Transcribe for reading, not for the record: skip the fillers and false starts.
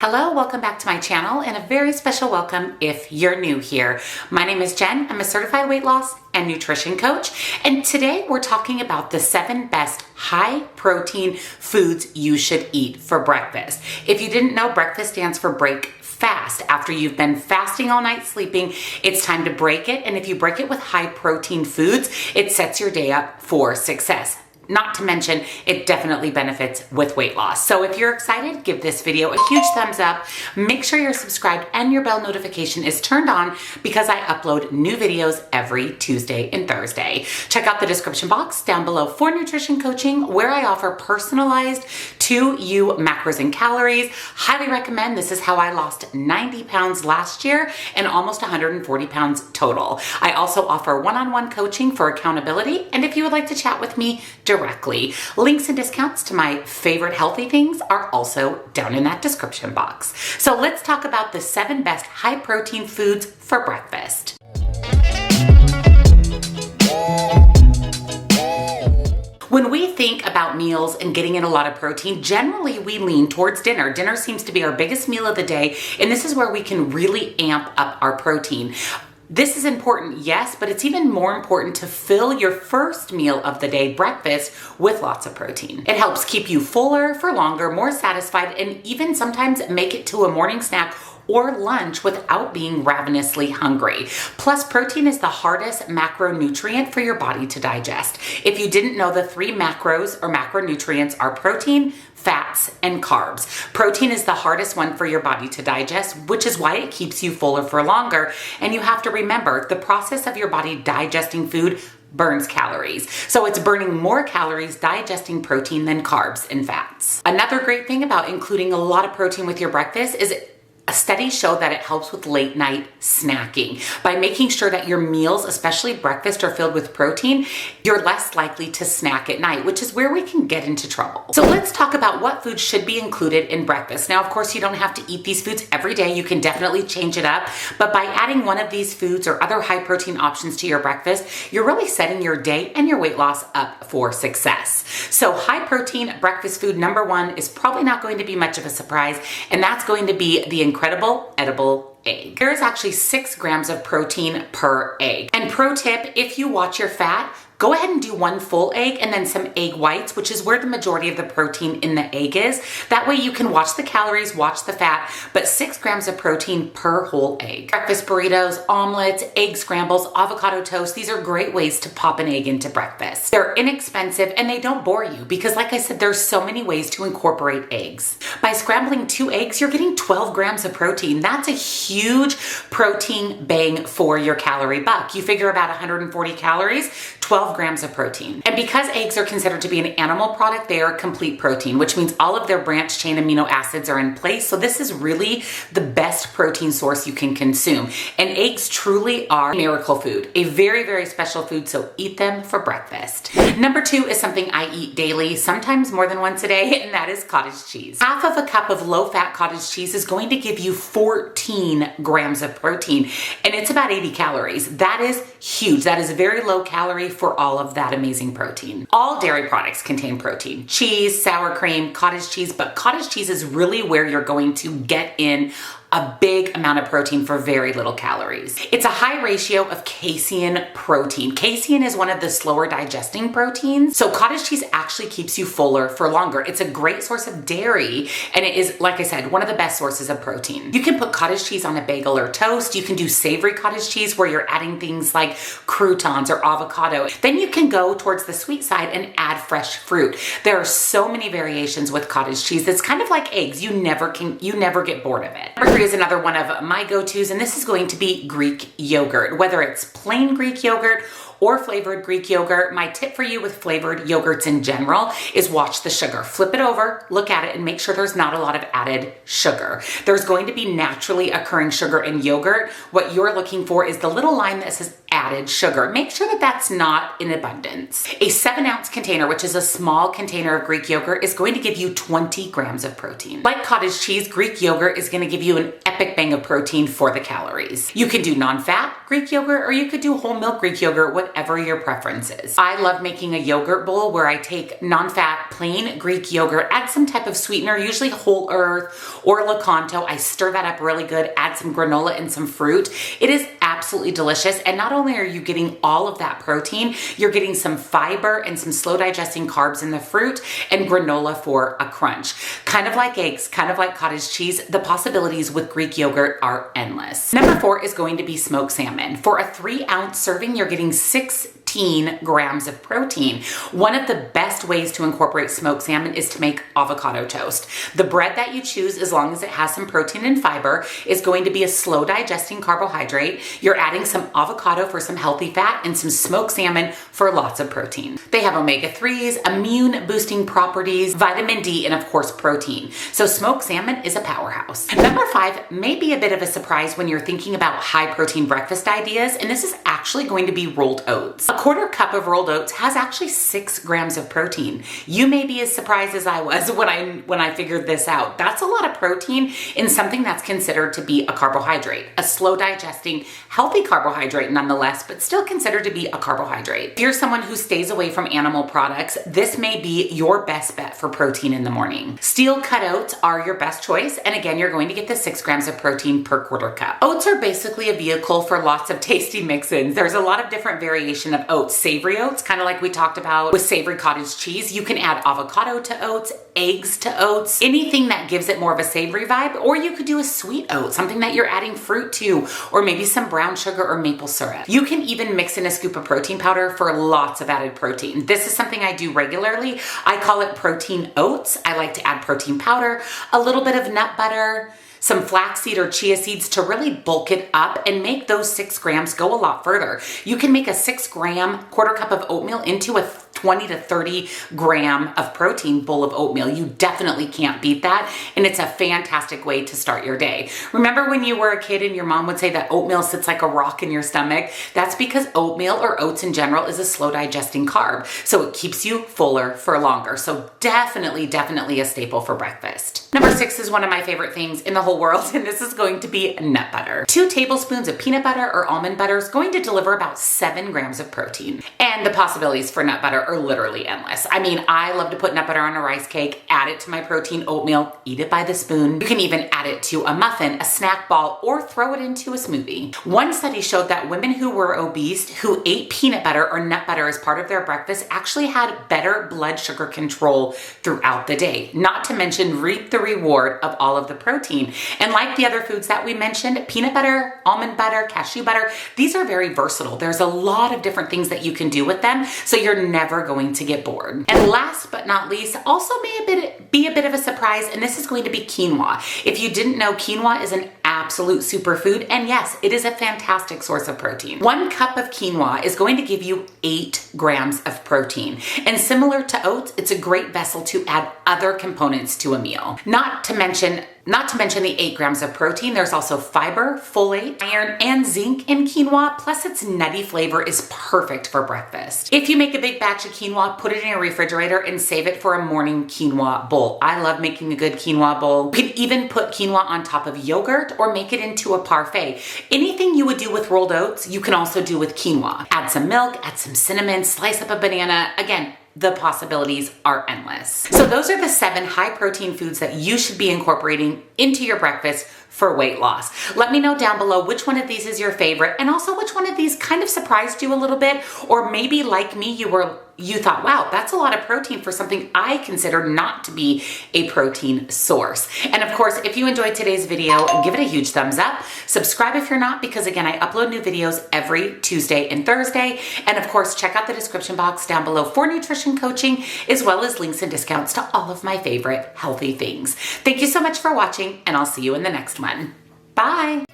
Hello, welcome back to my channel and a very special welcome if you're new here. My name is Jen. I'm a certified weight loss and nutrition coach. And today we're talking about the 7 best high protein foods you should eat for breakfast. If you didn't know, breakfast stands for break fast. After you've been fasting all night sleeping, it's time to break it. And if you break it with high protein foods, it sets your day up for success. Not to mention, it definitely benefits with weight loss. So if you're excited, give this video a huge thumbs up. Make sure you're subscribed and your bell notification is turned on because I upload new videos every Tuesday and Thursday. Check out the description box down below for nutrition coaching, where I offer personalized to you macros and calories. Highly recommend. This is how I lost 90 pounds last year and almost 140 pounds total. I also offer one-on-one coaching for accountability. And if you would like to chat with me directly, links and discounts to my favorite healthy things are also down in that description box. So let's talk about the 7 best high protein foods for breakfast. When we think about meals and getting in a lot of protein, generally we lean towards dinner. Dinner seems to be our biggest meal of the day, and this is where we can really amp up our protein. This is important, yes, but it's even more important to fill your first meal of the day, breakfast, with lots of protein. It helps keep you fuller for longer, more satisfied, and even sometimes make it to a morning snack or lunch without being ravenously hungry. Plus, protein is the hardest macronutrient for your body to digest. If you didn't know, the 3 macros or macronutrients are protein, fats, and carbs. Protein is the hardest one for your body to digest, which is why it keeps you fuller for longer. And you have to remember, the process of your body digesting food burns calories. So it's burning more calories digesting protein than carbs and fats. Another great thing about including a lot of protein with your breakfast is studies show that it helps with late night snacking. By making sure that your meals, especially breakfast, are filled with protein, you're less likely to snack at night, which is where we can get into trouble. So let's talk about what foods should be included in breakfast. Now, of course, you don't have to eat these foods every day. You can definitely change it up, but by adding one of these foods or other high protein options to your breakfast, you're really setting your day and your weight loss up for success. So high protein breakfast food number 1 is probably not going to be much of a surprise, and that's going to be the incredible edible egg. There is actually 6 grams of protein per egg. And pro tip, if you watch your fat, go ahead and do 1 full egg and then some egg whites, which is where the majority of the protein in the egg is. That way you can watch the calories, watch the fat, but 6 grams of protein per whole egg. Breakfast burritos, omelets, egg scrambles, avocado toast, these are great ways to pop an egg into breakfast. They're inexpensive and they don't bore you because, like I said, there's so many ways to incorporate eggs. By scrambling 2 eggs, you're getting 12 grams of protein. That's a huge protein bang for your calorie buck. You figure about 140 calories, 12 grams of protein. And because eggs are considered to be an animal product, they are complete protein, which means all of their branched chain amino acids are in place. So this is really the best protein source you can consume. And eggs truly are a miracle food, a very, very special food. So eat them for breakfast. Number 2 is something I eat daily, sometimes more than once a day, and that is cottage cheese. Half of a cup of low-fat cottage cheese is going to give you 14 grams of protein, and it's about 80 calories. That is huge. That is very low calorie for all of that amazing protein. All dairy products contain protein. Cheese, sour cream, cottage cheese, but cottage cheese is really where you're going to get in a big amount of protein for very little calories. It's a high ratio of casein protein. Casein is one of the slower digesting proteins, so cottage cheese actually keeps you fuller for longer. It's a great source of dairy, and it is, like I said, one of the best sources of protein. You can put cottage cheese on a bagel or toast. You can do savory cottage cheese where you're adding things like croutons or avocado. Then you can go towards the sweet side and add fresh fruit. There are so many variations with cottage cheese. It's kind of like eggs. You never get bored of it. Number 3 is another one of my go-tos, and this is going to be Greek yogurt. Whether it's plain Greek yogurt or flavored Greek yogurt, my tip for you with flavored yogurts in general is watch the sugar. Flip it over, look at it, and make sure there's not a lot of added sugar. There's going to be naturally occurring sugar in yogurt. What you're looking for is the little line that says added sugar. Make sure that that's not in abundance. A 7-ounce container, which is a small container of Greek yogurt, is going to give you 20 grams of protein. Like cottage cheese, Greek yogurt is going to give you an epic bang of protein for the calories. You can do non-fat Greek yogurt, or you could do whole milk Greek yogurt, whatever your preference is. I love making a yogurt bowl where I take non-fat plain Greek yogurt, add some type of sweetener, usually Whole Earth or Lakanto. I stir that up really good, add some granola and some fruit. It is absolutely delicious. And not only are you getting all of that protein, you're getting some fiber and some slow digesting carbs in the fruit and granola for a crunch. Kind of like eggs, kind of like cottage cheese, the possibilities with Greek yogurt are endless. Number 4 is going to be smoked salmon. For a 3-ounce serving, you're getting 16 grams of protein. One of the best ways to incorporate smoked salmon is to make avocado toast. The bread that you choose, as long as it has some protein and fiber, is going to be a slow digesting carbohydrate. You're adding some avocado for some healthy fat and some smoked salmon for lots of protein. They have omega-3s, immune boosting properties, vitamin D, and of course protein. So smoked salmon is a powerhouse. Number 5 may be a bit of a surprise when you're thinking about high protein breakfast ideas, and this is actually going to be rolled oats. A quarter cup of rolled oats has actually 6 grams of protein. You may be as surprised as I was when I figured this out. That's a lot of protein in something that's considered to be a carbohydrate, a slow digesting, healthy carbohydrate nonetheless, but still considered to be a carbohydrate. If you're someone who stays away from animal products, this may be your best bet for protein in the morning. Steel cut oats are your best choice, and again, you're going to get the 6 grams of protein per quarter cup. Oats are basically a vehicle for lots of tasty mix-ins. There's a lot of different variation of oats. Savory oats, kind of like we talked about with savory cottage cheese. You can add avocado to oats, eggs to oats, anything that gives it more of a savory vibe, or you could do a sweet oat, something that you're adding fruit to, or maybe some brown sugar or maple syrup. You can even mix in a scoop of protein powder for lots of added protein. This is something I do regularly. I call it protein oats. I like to add protein powder, a little bit of nut butter, some flaxseed or chia seeds to really bulk it up and make those 6 grams go a lot further. You can make a 6-gram quarter cup of oatmeal into a 20 to 30 gram of protein bowl of oatmeal. You definitely can't beat that, and it's a fantastic way to start your day. Remember when you were a kid and your mom would say that oatmeal sits like a rock in your stomach? That's because oatmeal, or oats in general, is a slow digesting carb, so it keeps you fuller for longer. So definitely a staple for breakfast. Number 6 is one of my favorite things in the whole world, and this is going to be nut butter. 2 tablespoons of peanut butter or almond butter is going to deliver about 7 grams of protein, and the possibilities for nut butter are literally endless. I mean, I love to put nut butter on a rice cake, add it to my protein oatmeal, eat it by the spoon. You can even add it to a muffin, a snack ball, or throw it into a smoothie. One study showed that women who were obese who ate peanut butter or nut butter as part of their breakfast actually had better blood sugar control throughout the day, not to mention reap the reward of all of the protein. And like the other foods that we mentioned, peanut butter, almond butter, cashew butter, these are very versatile. There's a lot of different things that you can do with them, so you're never going to get bored. And last but not least, also be a bit of a surprise, and this is going to be quinoa. If you didn't know, quinoa is an absolute superfood, and yes, it is a fantastic source of protein. 1 cup of quinoa is going to give you 8 grams of protein. And similar to oats, it's a great vessel to add other components to a meal. Not to mention the 8 grams of protein, there's also fiber, folate, iron, and zinc in quinoa, plus its nutty flavor is perfect for breakfast. If you make a big batch of quinoa, put it in your refrigerator and save it for a morning quinoa bowl. I love making a good quinoa bowl. You can even put quinoa on top of yogurt or make it into a parfait. Anything you would do with rolled oats, you can also do with quinoa. Add some milk, add some cinnamon, slice up a banana. Again, the possibilities are endless. So those are the 7 high protein foods that you should be incorporating into your breakfast for weight loss. Let me know down below which one of these is your favorite, and also which one of these kind of surprised you a little bit, or maybe like me, you thought, wow, that's a lot of protein for something I consider not to be a protein source. And of course, if you enjoyed today's video, give it a huge thumbs up. Subscribe if you're not, because again, I upload new videos every Tuesday and Thursday. And of course, check out the description box down below for nutrition coaching, as well as links and discounts to all of my favorite healthy things. Thank you so much for watching, and I'll see you in the next one. Bye.